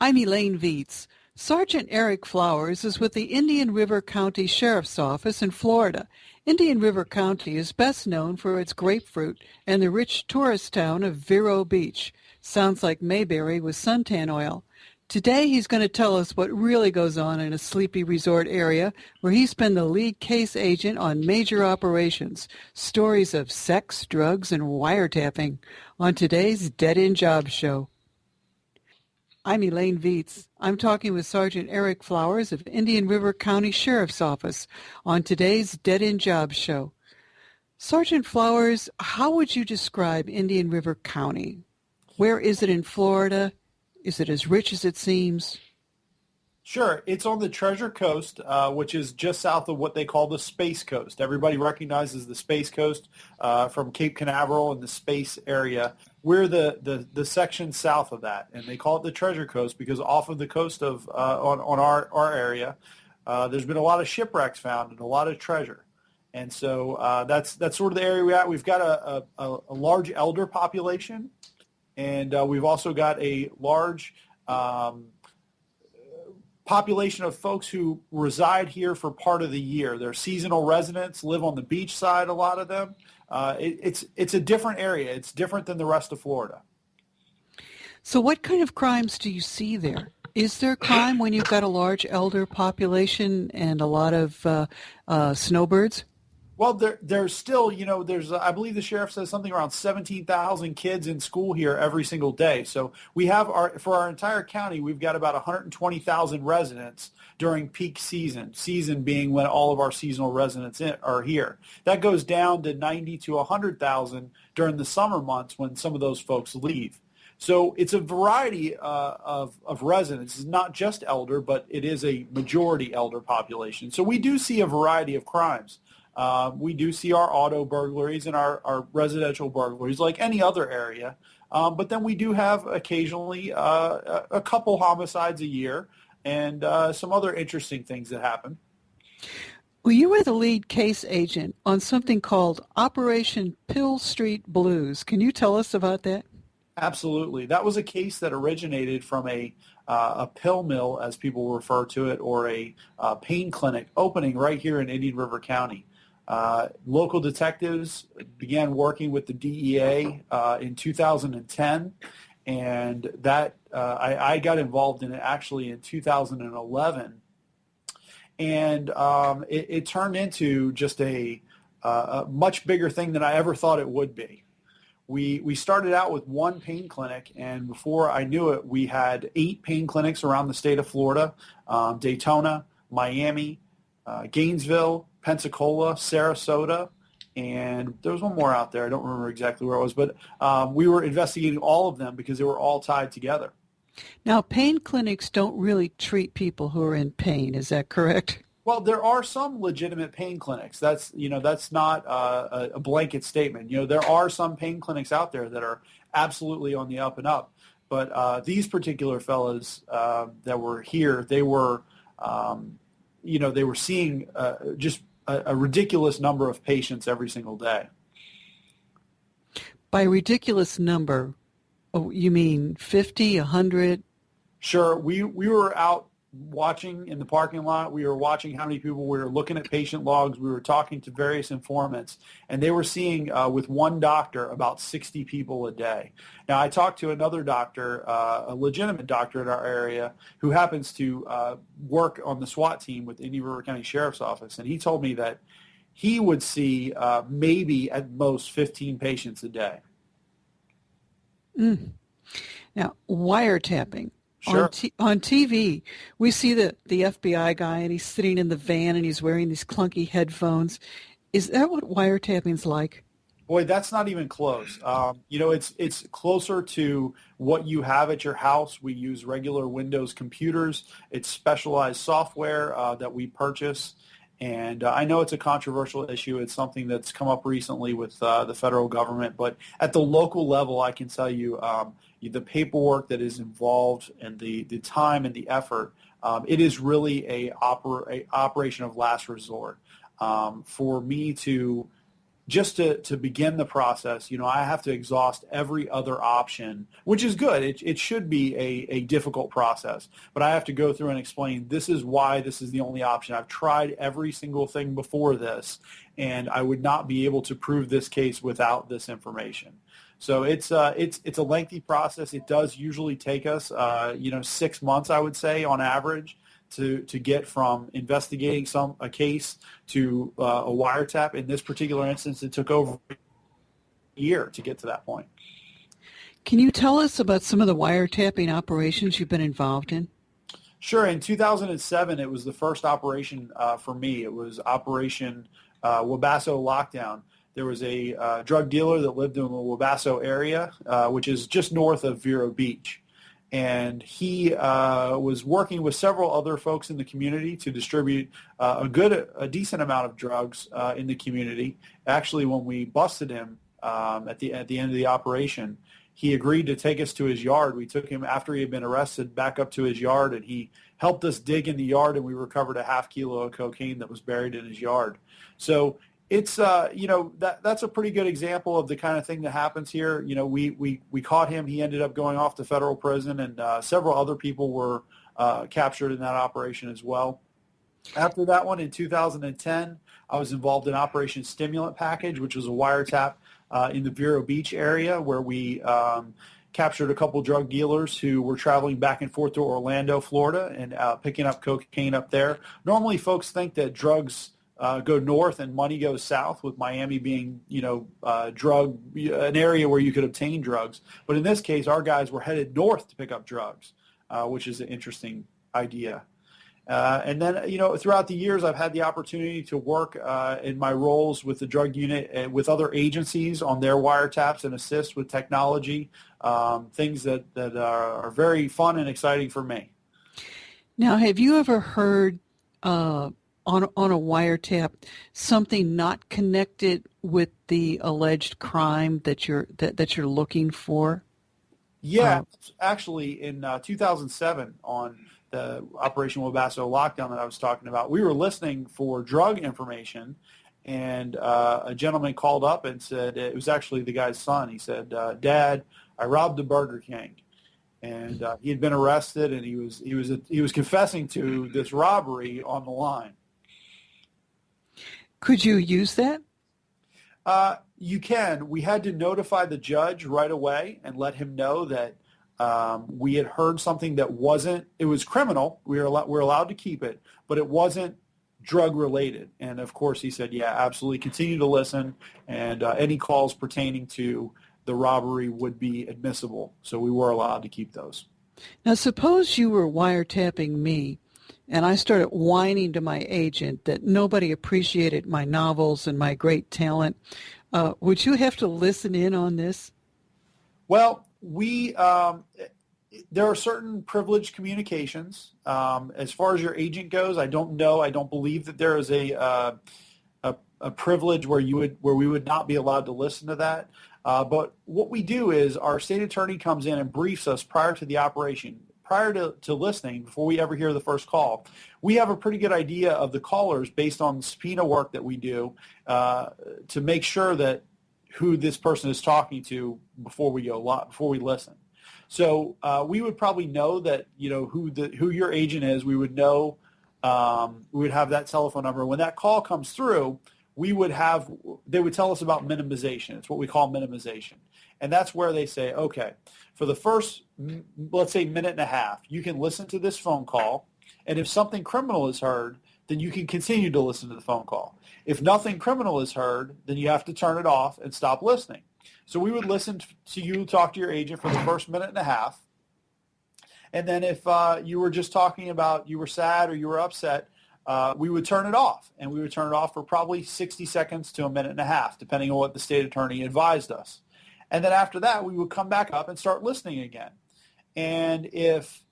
I'm Elaine Viets. Sergeant Eric Flowers is with the Indian River County Sheriff's Office in Florida. Indian River County is best known for its grapefruit and the rich tourist town of Vero Beach. Sounds like Mayberry with suntan oil. Today he's going to tell us what really goes on in a sleepy resort area where he's been the lead case agent on major operations. Stories of sex, drugs, and wiretapping on today's Dead End Job Show. I'm Elaine Viets. I'm talking with Sergeant Eric Flowers of Indian River County Sheriff's Office on today's Dead End Job Show. Sergeant Flowers, how would you describe Indian River County? Where is it in Florida? Is it as rich as it seems? Sure. It's on the Treasure Coast, which is just south of what they call the Space Coast. Everybody recognizes the Space Coast from Cape Canaveral and the Space area. We're the section south of that, and they call it the Treasure Coast because off of the coast of on our area, there's been a lot of shipwrecks found and a lot of treasure. And so that's sort of the area we're at. We've got a large elder population, and we've also got a large population of folks who reside here for part of the year. They're seasonal residents, live on the beach side, a lot of them. It's a different area. It's different than the rest of Florida. So what kind of crimes do you see there? Is there crime when you've got a large elder population and a lot of snowbirds? Well, there's still, I believe the sheriff says something around 17,000 kids in school here every single day. So we have for our entire county, we've got about 120,000 residents during peak season being when all of our seasonal residents are here. That goes down to 90 to 100,000 during the summer months when some of those folks leave. So it's a variety of residents. It's not just elder, but it is a majority elder population. So we do see a variety of crimes. We do see our auto burglaries and our residential burglaries like any other area. But then we do have occasionally a couple homicides a year and some other interesting things that happen. Well, you were the lead case agent on something called Operation Pill Street Blues. Can you tell us about that? Absolutely. That was a case that originated from a pill mill, as people refer to it, or a pain clinic opening right here in Indian River County. Local detectives began working with the DEA in 2010, and that I got involved in it actually in 2011, and it turned into just a much bigger thing than I ever thought it would be. We started out with one pain clinic, and before I knew it, we had 8 pain clinics around the state of Florida, Daytona, Miami, Gainesville, Pensacola, Sarasota, and there was one more out there. I don't remember exactly where it was, but we were investigating all of them because they were all tied together. Now, pain clinics don't really treat people who are in pain. Is that correct? Well, there are some legitimate pain clinics. That's not a blanket statement. There are some pain clinics out there that are absolutely on the up and up. But these particular fellas that were here, they were, they were seeing just a ridiculous number of patients every single day. By ridiculous number, you mean 50, 100? Sure. We were out watching in the parking lot. We were watching how many people. We were looking at patient logs. We were talking to various informants, and they were seeing with one doctor about 60 people a day. Now, I talked to another doctor, a legitimate doctor in our area, who happens to work on the SWAT team with Indian River County Sheriff's Office, and he told me that he would see maybe at most 15 patients a day. Now, wiretapping. Sure. On TV, we see the FBI guy, and he's sitting in the van, and he's wearing these clunky headphones. Is that what wiretapping's like? Boy, that's not even close. It's closer to what you have at your house. We use regular Windows computers. It's specialized software that we purchase. And I know it's a controversial issue. It's something that's come up recently with the federal government. But at the local level, I can tell you the paperwork that is involved and the time and the effort, it is really a operation of last resort. For me to just to begin the process, I have to exhaust every other option, which is good. It should be a difficult process, but I have to go through and explain this is why this is the only option. I've tried every single thing before this, and I would not be able to prove this case without this information. So it's a lengthy process. It does usually take us 6 months, I would say, on average, to get from investigating a case to a wiretap. In this particular instance, it took over a year to get to that point. Can you tell us about some of the wiretapping operations you've been involved in? Sure. In 2007, it was the first operation for me. It was Operation Wabasso Lockdown. There was a drug dealer that lived in the Wabasso area, which is just north of Vero Beach. And he was working with several other folks in the community to distribute a decent amount of drugs in the community. Actually, when we busted him at the end of the operation, he agreed to take us to his yard. We took him, after he had been arrested, back up to his yard, and he helped us dig in the yard, and we recovered a half kilo of cocaine that was buried in his yard. So it's that's a pretty good example of the kind of thing that happens here. We caught him. He ended up going off to federal prison, and several other people were captured in that operation as well. After that one, in 2010, I was involved in Operation Stimulant Package, which was a wiretap in the Vero Beach area, where we captured a couple drug dealers who were traveling back and forth to Orlando, Florida, and picking up cocaine up there. Normally, folks think that drugs go north and money goes south, with Miami being, an area where you could obtain drugs. But in this case, our guys were headed north to pick up drugs, which is an interesting idea. And then, throughout the years, I've had the opportunity to work in my roles with the drug unit and with other agencies on their wiretaps and assist with technology, things that are very fun and exciting for me. Now, have you ever heard on a wiretap something not connected with the alleged crime that you're looking for? Yeah, actually, in 2007, on the Operation Wabasso lockdown that I was talking about, we were listening for drug information, and a gentleman called up and said, it was actually the guy's son. He said, "Dad, I robbed the Burger King." And he had been arrested, and he was confessing to this robbery on the line. Could you use that? You can. We had to notify the judge right away and let him know that we had heard something that it was criminal. We're allowed to keep it, but it wasn't drug related. And of course he said, yeah, absolutely, continue to listen, and any calls pertaining to the robbery would be admissible. So we were allowed to keep those. Now suppose you were wiretapping me, and I started whining to my agent that nobody appreciated my novels and my great talent. Would you have to listen in on this? Well, there are certain privileged communications. As far as your agent goes, I don't know. I don't believe that there is a privilege where we would not be allowed to listen to that. But what we do is our state attorney comes in and briefs us prior to the operation. Prior to listening, before we ever hear the first call, we have a pretty good idea of the callers based on the subpoena work that we do to make sure that who this person is talking to before we listen. So we would probably know that who your agent is. We would know. We would have that telephone number. When that call comes through, they would tell us about minimization. It's what we call minimization. And that's where they say, okay, for the first, let's say, minute and a half, you can listen to this phone call, and if something criminal is heard, then you can continue to listen to the phone call. If nothing criminal is heard, then you have to turn it off and stop listening. So we would listen to you talk to your agent for the first minute and a half, and then if you were just talking about you were sad or you were upset, we would turn it off, and we would turn it off for probably 60 seconds to a minute and a half, depending on what the state attorney advised us. And then after that, we would come back up and start listening again. And if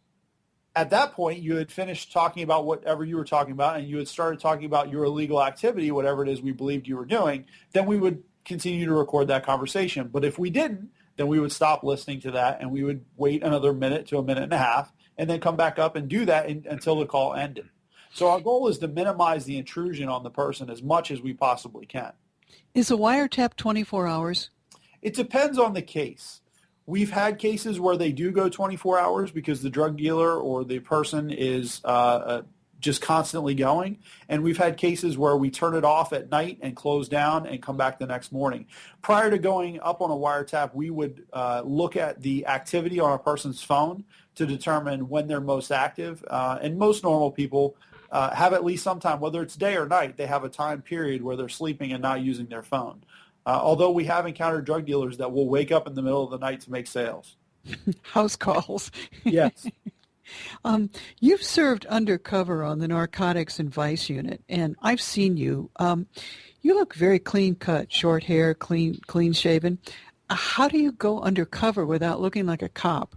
at that point you had finished talking about whatever you were talking about and you had started talking about your illegal activity, whatever it is we believed you were doing, then we would continue to record that conversation. But if we didn't, then we would stop listening to that, and we would wait another minute to a minute and a half and then come back up and do that until the call ended. So our goal is to minimize the intrusion on the person as much as we possibly can. Is a wiretap 24 hours? It depends on the case. We've had cases where they do go 24 hours because the drug dealer or the person is just constantly going. And we've had cases where we turn it off at night and close down and come back the next morning. Prior to going up on a wiretap, we would look at the activity on a person's phone to determine when they're most active. And most normal people have at least some time, whether it's day or night, they have a time period where they're sleeping and not using their phone. Although we have encountered drug dealers that will wake up in the middle of the night to make sales. House calls. Yes. You've served undercover on the Narcotics and Vice Unit, and I've seen you. You look very clean cut, short hair, clean shaven. How do you go undercover without looking like a cop?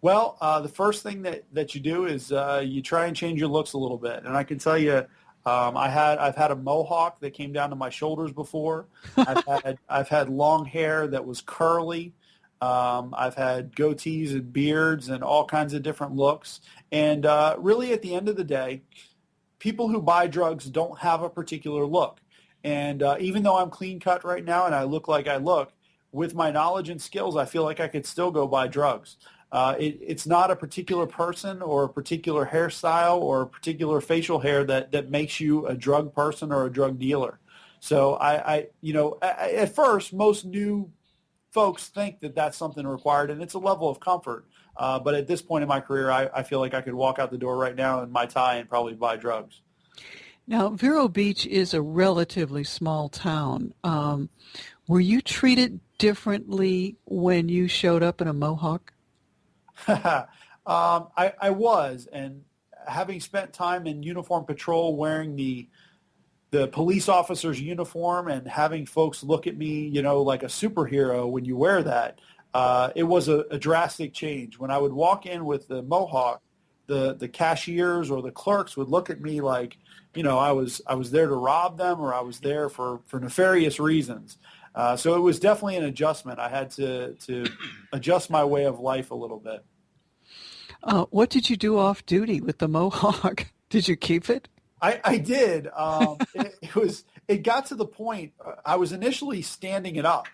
Well, the first thing that you do is you try and change your looks a little bit. And I can tell you, I've had a mohawk that came down to my shoulders before. I've had long hair that was curly. I've had goatees and beards and all kinds of different looks. And really, at the end of the day, people who buy drugs don't have a particular look. And even though I'm clean cut right now and I look like I look, with my knowledge and skills, I feel like I could still go buy drugs. It's not a particular person or a particular hairstyle or a particular facial hair that makes you a drug person or a drug dealer. So at first, most new folks think that that's something required, and it's a level of comfort. But at this point in my career, I feel like I could walk out the door right now in my tie and probably buy drugs. Now, Vero Beach is a relatively small town. Were you treated differently when you showed up in a mohawk? I was, and having spent time in uniform patrol wearing the police officer's uniform and having folks look at me, like a superhero when you wear that, it was a drastic change. When I would walk in with the mohawk, the cashiers or the clerks would look at me like, I was there to rob them or I was there for nefarious reasons. So it was definitely an adjustment. I had to adjust my way of life a little bit. What did you do off duty with the mohawk? Did you keep it? I did. It got to the point. I was initially standing it up.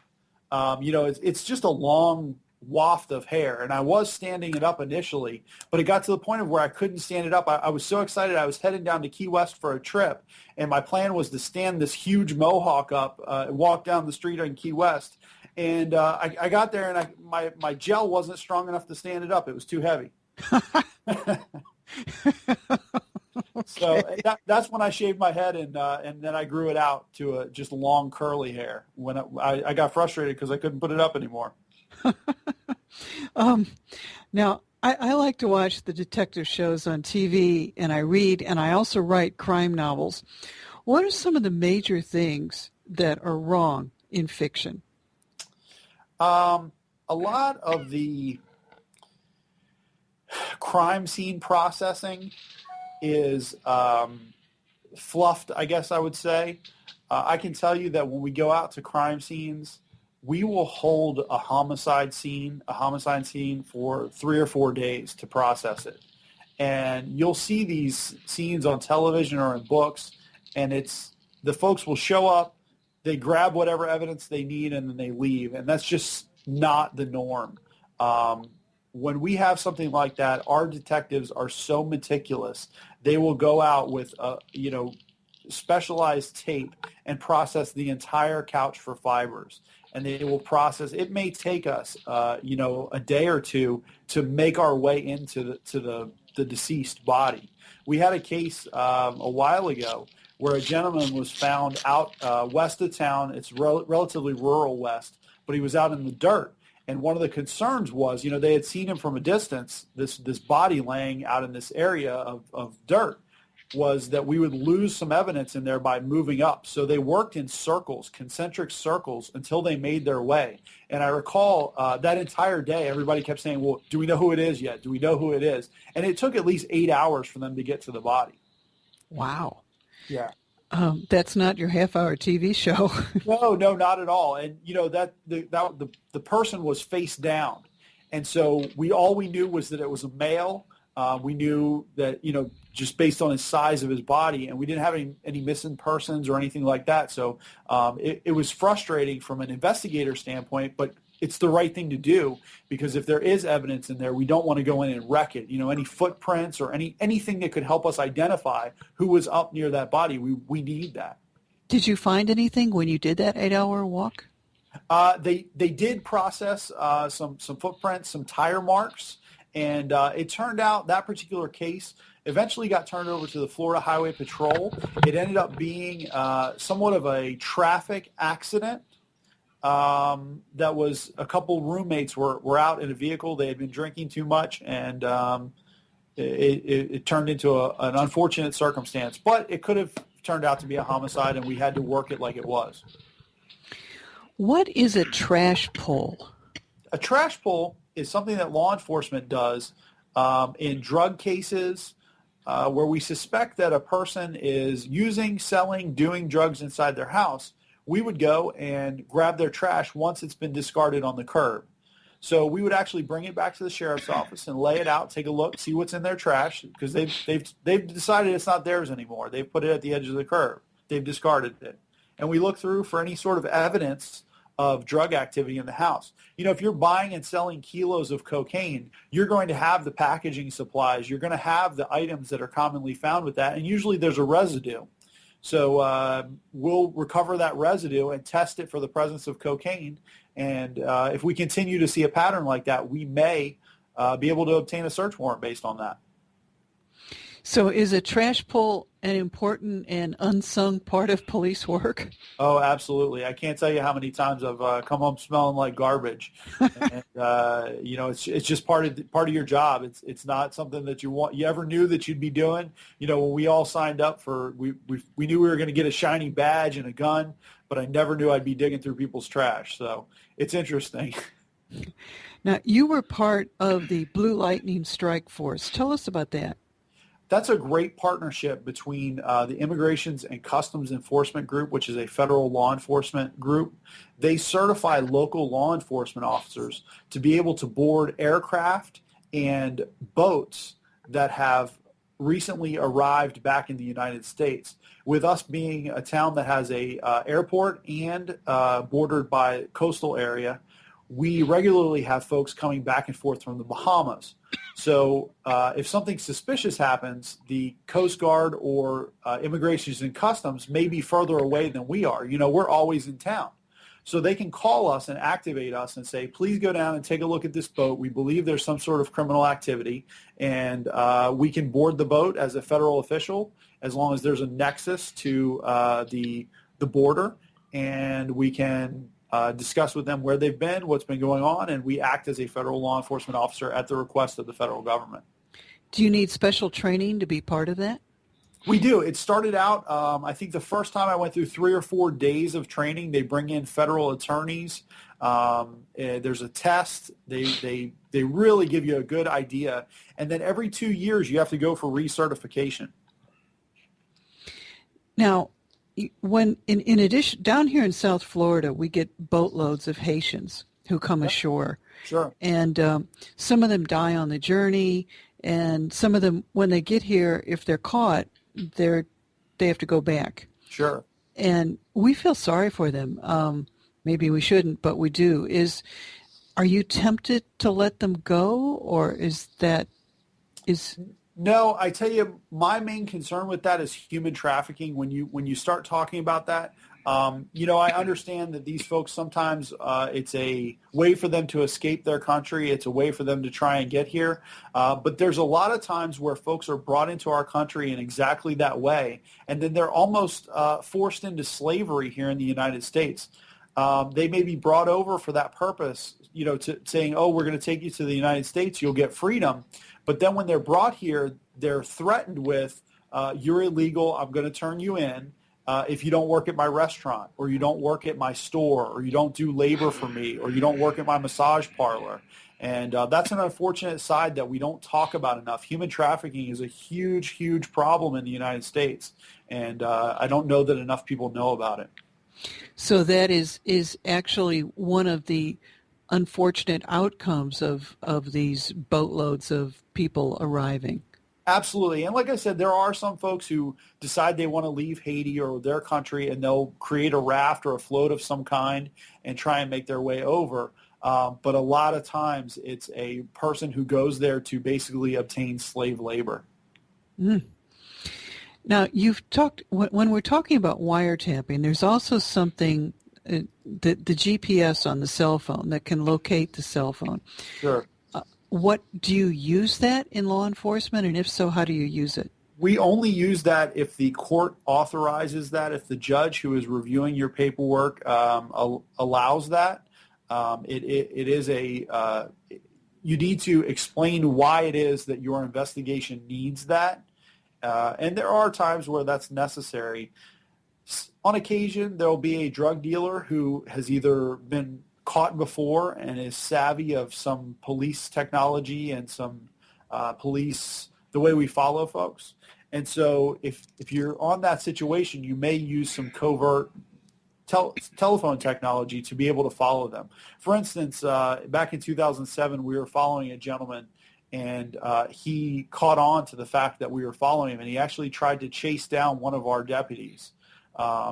It's just a long waft of hair, and I was standing it up initially, but it got to the point of where I couldn't stand it up. I was so excited. I was heading down to Key West for a trip, and my plan was to stand this huge mohawk up, walk down the street on Key West, and I got there, and my gel wasn't strong enough to stand it up. It was too heavy. So that's when I shaved my head, and then I grew it out to just long curly hair when I got frustrated because I couldn't put it up anymore. Now, I like to watch the detective shows on TV, and I read, and I also write crime novels. What are some of the major things that are wrong in fiction? A lot of the crime scene processing is fluffed, I guess I would say. I can tell you that when we go out to crime scenes, we will hold a homicide scene for 3 or 4 days to process it. And you'll see these scenes on television or in books, and the folks will show up, they grab whatever evidence they need, and then they leave. And that's just not the norm. When we have something like that, our detectives are so meticulous. They will go out with specialized tape and process the entire couch for fibers. And they will process. It may take us, a day or two to make our way into the deceased body. We had a case a while ago where a gentleman was found out west of town. It's relatively rural west, but he was out in the dirt. And one of the concerns was, they had seen him from a distance, this body laying out in this area of dirt, was that we would lose some evidence in there by moving up. So they worked in circles, concentric circles, until they made their way. And I recall that entire day, everybody kept saying, well, do we know who it is yet? Do we know who it is? And it took at least 8 hours for them to get to the body. Wow. Yeah. That's not your half-hour TV show. No, not at all. And that the person was face down, and so all we knew was that it was a male. We knew that, just based on his size of his body, and we didn't have any missing persons or anything like that. So it was frustrating from an investigator standpoint, but it's the right thing to do, because if there is evidence in there, we don't want to go in and wreck it. Any footprints or anything that could help us identify who was up near that body, we need that. Did you find anything when you did that 8-hour walk? They did process some footprints, some tire marks, and it turned out that particular case eventually got turned over to the Florida Highway Patrol. It ended up being somewhat of a traffic accident. That was a couple roommates were out in a vehicle. They had been drinking too much, and it turned into an unfortunate circumstance. But it could have turned out to be a homicide, and we had to work it like it was. What is a trash pull? A trash pull is something that law enforcement does in drug cases where we suspect that a person is using, selling, doing drugs inside their house. We would go and grab their trash once it's been discarded on the curb. So we would actually bring it back to the sheriff's office and lay it out, take a look, see what's in their trash, because they've decided it's not theirs anymore. They've put it at the edge of the curb. They've discarded it. And we look through for any sort of evidence of drug activity in the house. If you're buying and selling kilos of cocaine, you're going to have the packaging supplies. You're going to have the items that are commonly found with that, and usually there's a residue. So we'll recover that residue and test it for the presence of cocaine. And if we continue to see a pattern like that, we may be able to obtain a search warrant based on that. So is a trash pull an important and unsung part of police work? Oh, absolutely. I can't tell you how many times I've come home smelling like garbage. And, it's just part of your job. It's not something that you ever knew that you'd be doing. When we all signed up we knew we were going to get a shiny badge and a gun, but I never knew I'd be digging through people's trash. So it's interesting. Now, you were part of the Blue Lightning Strike Force. Tell us about that. That's a great partnership between the Immigrations and Customs Enforcement Group, which is a federal law enforcement group. They certify local law enforcement officers to be able to board aircraft and boats that have recently arrived back in the United States. With us being a town that has a airport and bordered by coastal area, we regularly have folks coming back and forth from the Bahamas. So if something suspicious happens, the Coast Guard or Immigrations and Customs may be further away than we are. We're always in town. So they can call us and activate us and say, please go down and take a look at this boat. We believe there's some sort of criminal activity, and we can board the boat as a federal official as long as there's a nexus to the border, and we can discuss with them where they've been, what's been going on, and we act as a federal law enforcement officer at the request of the federal government. Do you need special training to be part of that? We do. It started out, I think the first time I went through 3 or 4 days of training. They bring in federal attorneys. There's a test. They really give you a good idea. And then every 2 years you have to go for recertification. Now, when in addition, down here in South Florida, we get boatloads of Haitians who come ashore. Sure. And some of them die on the journey, and some of them, when they get here, if they're caught, they have to go back. Sure. And we feel sorry for them. Maybe we shouldn't, but we do. Are you tempted to let them go, or is? No, I tell you, my main concern with that is human trafficking. When you start talking about that, I understand that these folks sometimes it's a way for them to escape their country. It's a way for them to try and get here. But there's a lot of times where folks are brought into our country in exactly that way, and then they're almost forced into slavery here in the United States. They may be brought over for that purpose, to saying, oh, we're going to take you to the United States, you'll get freedom. But then when they're brought here, they're threatened with, you're illegal, I'm going to turn you in if you don't work at my restaurant, or you don't work at my store, or you don't do labor for me, or you don't work at my massage parlor. And that's an unfortunate side that we don't talk about enough. Human trafficking is a huge, huge problem in the United States, and I don't know that enough people know about it. So that is actually one of the unfortunate outcomes of these boatloads of people arriving. Absolutely. And like I said, there are some folks who decide they want to leave Haiti or their country, and they'll create a raft or a float of some kind and try and make their way over. But a lot of times it's a person who goes there to basically obtain slave labor. Mm. Now, you've talked, when we're talking about wiretapping, there's also something, the GPS on the cell phone that can locate the cell phone. Sure. What do you use that in law enforcement, and if so, how do you use it? We only use that if the court authorizes that, if the judge who is reviewing your paperwork allows that. It is you need to explain why it is that your investigation needs that. And there are times where that's necessary. On occasion, there will be a drug dealer who has either been caught before and is savvy of some police technology and some police, the way we follow folks. And so if you're on that situation, you may use some covert telephone technology to be able to follow them. For instance, back in 2007, we were following a gentleman, and he caught on to the fact that we were following him, and he actually tried to chase down one of our deputies.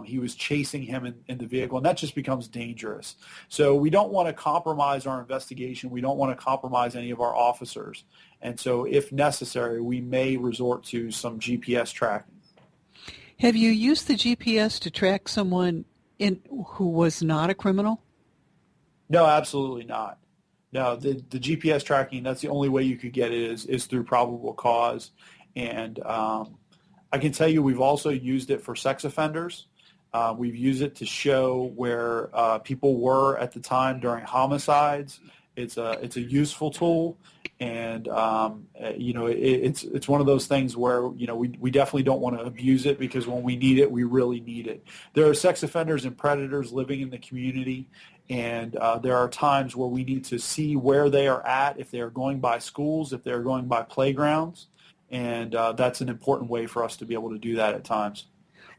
He was chasing him in the vehicle, and that just becomes dangerous. So we don't want to compromise our investigation. We don't want to compromise any of our officers. And so if necessary, we may resort to some GPS tracking. Have you used the GPS to track someone who was not a criminal? No, absolutely not. No, the GPS tracking, that's the only way you could get it is through probable cause. And I can tell you we've also used it for sex offenders. We've used it to show where people were at the time during homicides. It's a useful tool, and it's one of those things where we definitely don't want to abuse it, because when we need it, we really need it. There are sex offenders and predators living in the community, and there are times where we need to see where they are at, if they are going by schools, if they are going by playgrounds. And that's an important way for us to be able to do that at times.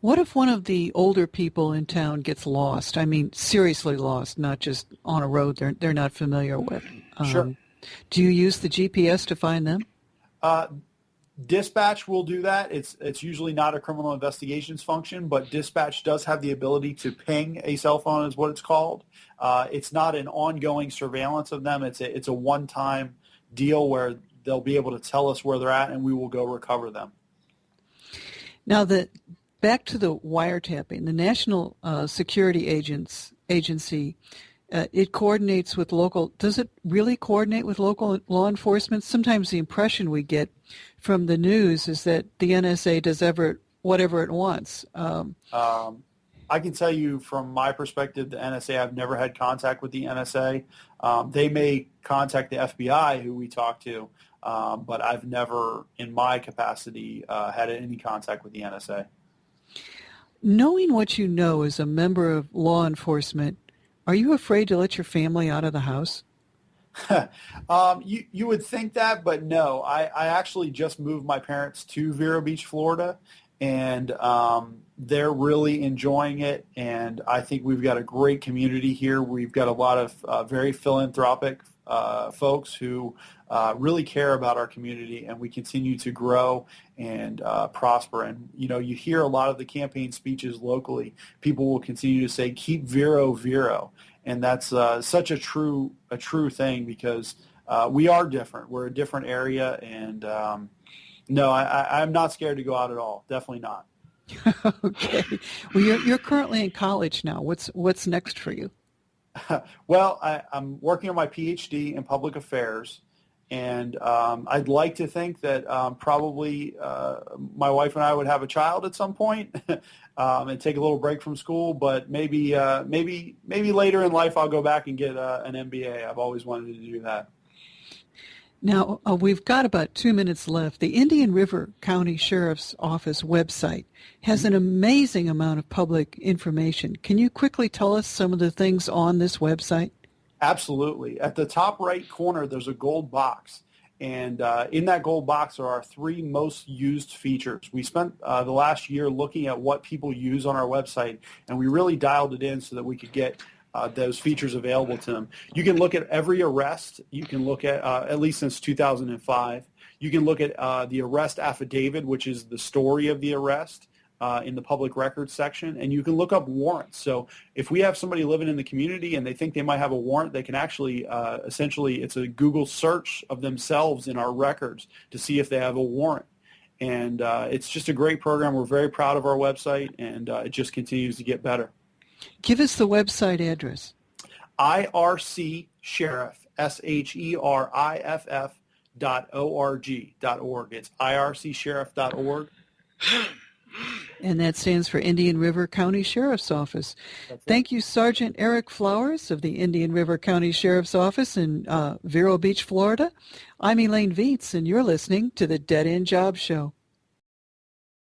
What if one of the older people in town gets lost? I mean, seriously lost, not just on a road they're not familiar with. Sure. Do you use the GPS to find them? Dispatch will do that. It's usually not a criminal investigations function, but dispatch does have the ability to ping a cell phone, is what it's called. It's not an ongoing surveillance of them. It's a one-time deal where they'll be able to tell us where they're at, and we will go recover them. Now, back to the wiretapping, the National Security Agency, it coordinates with local. Does it really coordinate with local law enforcement? Sometimes the impression we get from the news is that the NSA does whatever it wants. I can tell you from my perspective, the NSA, I've never had contact with the NSA. They may contact the FBI, who we talk to, but I've never, in my capacity, had any contact with the NSA. Knowing what you know as a member of law enforcement, are you afraid to let your family out of the house? You would think that, but no. I actually just moved my parents to Vero Beach, Florida, and they're really enjoying it. And I think we've got a great community here. We've got a lot of very philanthropic folks who really care about our community, and we continue to grow and prosper. And you hear a lot of the campaign speeches locally. People will continue to say, "Keep Vero, Vero," and that's such a true thing, because we are different. We're a different area, and no, I'm not scared to go out at all. Definitely not. Okay. Well, you're currently in college now. What's next for you? Well, I'm working on my PhD in public affairs, and I'd like to think that probably my wife and I would have a child at some point and take a little break from school. But maybe later in life I'll go back and get an MBA. I've always wanted to do that. Now, we've got about 2 minutes left. The Indian River County Sheriff's Office website has an amazing amount of public information. Can you quickly tell us some of the things on this website? Absolutely. At the top right corner, there's a gold box. And in that gold box are our 3 most used features. We spent the last year looking at what people use on our website, and we really dialed it in so that we could get those features available to them. You can look at every arrest. You can look at least since 2005. You can look at the arrest affidavit, which is the story of the arrest, in the public records section, and you can look up warrants. So if we have somebody living in the community and they think they might have a warrant, they can actually, essentially, it's a Google search of themselves in our records to see if they have a warrant. And it's just a great program. We're very proud of our website, and it just continues to get better. Give us the website address. IRC Sheriff, SHERIFF.org. It's ircsheriff.org. And that stands for Indian River County Sheriff's Office. Thank you, Sergeant Eric Flowers of the Indian River County Sheriff's Office in Vero Beach, Florida. I'm Elaine Viets, and you're listening to the Dead End Job Show.